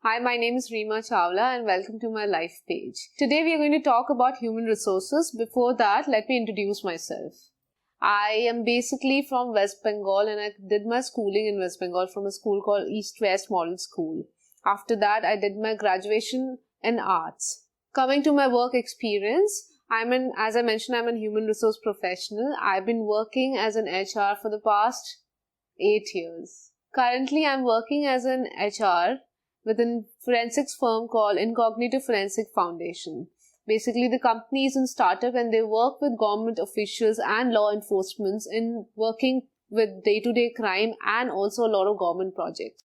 Hi, my name is Rima Chawla and welcome to my LifePage. Today we are going to talk about human resources. Before that, let me introduce myself. I am basically from West Bengal and I did my schooling in West Bengal from a school called East West Model School. After that, I did my graduation in arts. Coming to my work experience, as I mentioned, I'm a human resource professional. I've been working as an HR for the past 8 years. Currently, I'm working as an HR with a forensics firm called Incognito Forensic Foundation. Basically, the company is in startup and they work with government officials and law enforcement in working with day-to-day crime and also a lot of government projects.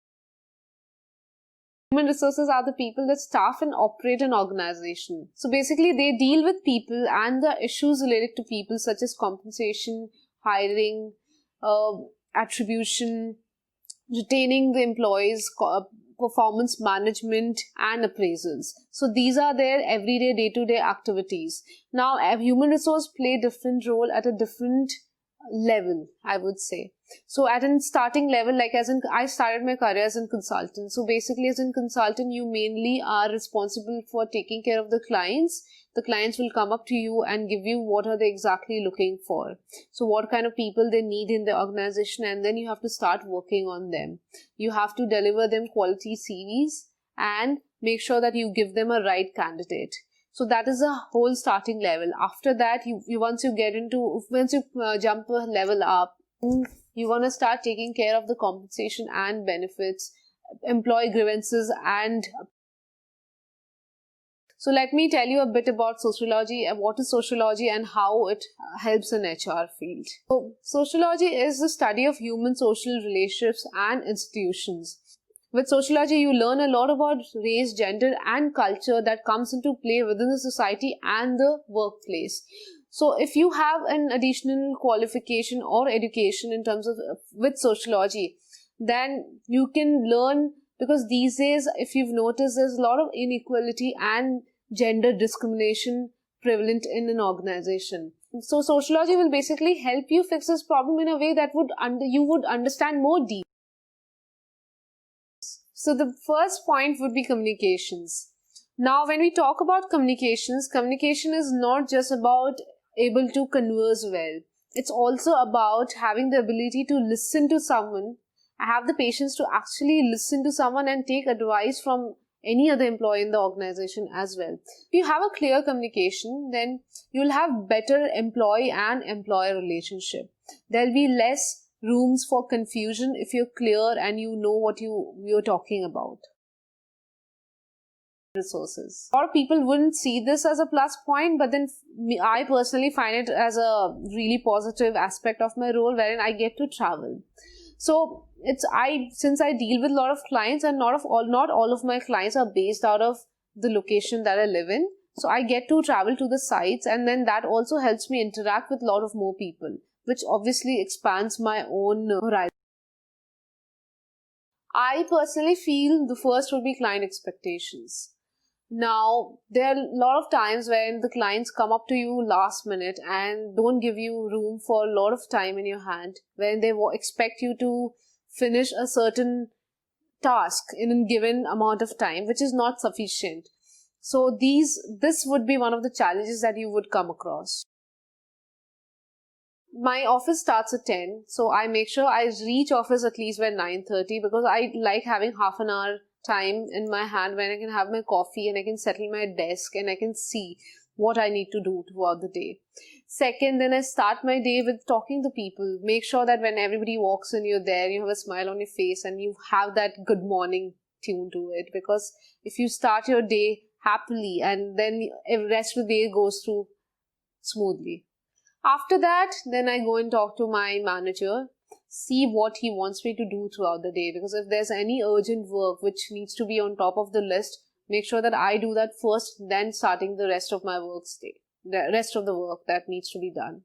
Human resources are the people that staff and operate an organization. So basically, they deal with people and the issues related to people such as compensation, hiring, attribution, retaining the employees, performance management and appraisals. So these are their everyday day-to-day activities. Now, human resource play different role at a different level, I would say. So at a starting level, I started my career as a consultant. So basically as a consultant, you mainly are responsible for taking care of the clients. The clients will come up to you and give you what are they exactly looking for. So what kind of people they need in the organization, and then you have to start working on them. You have to deliver them quality CVs and make sure that you give them a right candidate. So that is a whole starting level. After that, once you jump a level up, you want to start taking care of the compensation and benefits, employee grievances and... So let me tell you a bit about sociology and what is sociology and how it helps in HR field. So sociology is the study of human social relationships and institutions. With sociology, you learn a lot about race, gender and culture that comes into play within the society and the workplace. So if you have an additional qualification or education in terms of with sociology, then you can learn, because these days, if you've noticed, there's a lot of inequality and gender discrimination prevalent in an organization. So sociology will basically help you fix this problem in a way that you would understand more deeply. So the first point would be communications. Now, when we talk about communications, communication is not just about able to converse well. It's also about having the ability to listen to someone, have the patience to actually listen to someone and take advice from any other employee in the organization as well. If you have a clear communication, then you'll have better employee and employer relationship. There'll be less rooms for confusion if you're clear and you know what you're talking about. Resources. A lot of people wouldn't see this as a plus point, but then I personally find it as a really positive aspect of my role, wherein I get to travel. So since I deal with a lot of clients, and not all of my clients are based out of the location that I live in. So I get to travel to the sites, and then that also helps me interact with a lot of more people, which obviously expands my own horizon. I personally feel the first would be client expectations. Now, there are a lot of times when the clients come up to you last minute and don't give you room for a lot of time in your hand, when they expect you to finish a certain task in a given amount of time, which is not sufficient. So this would be one of the challenges that you would come across. My office starts at 10, so I make sure I reach office at least by 9:30, because I like having half an hour time in my hand when I can have my coffee and I can settle my desk and I can see what I need to do throughout the day. Second, then I start my day with talking to people. Make sure that when everybody walks in, you're there, you have a smile on your face and you have that good morning tune to it, because if you start your day happily and then the rest of the day goes through smoothly. After that, then I go and talk to my manager, see what he wants me to do throughout the day, because if there's any urgent work which needs to be on top of the list, make sure that I do that first, then starting the rest of my the rest of the work that needs to be done.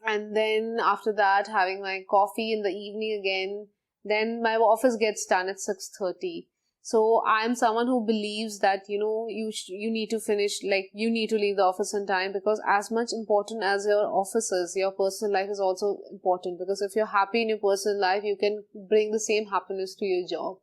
And then after that, having my coffee in the evening again, then my office gets done at 6:30. So I am someone who believes that, you need to finish, like, you need to leave the office on time, because as much important as your office is, your personal life is also important, because if you're happy in your personal life, you can bring the same happiness to your job.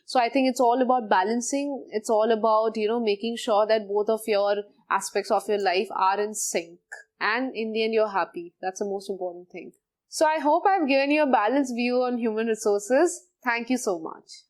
So I think it's all about balancing. It's all about, making sure that both of your aspects of your life are in sync. And in the end, you're happy. That's the most important thing. So I hope I've given you a balanced view on human resources. Thank you so much.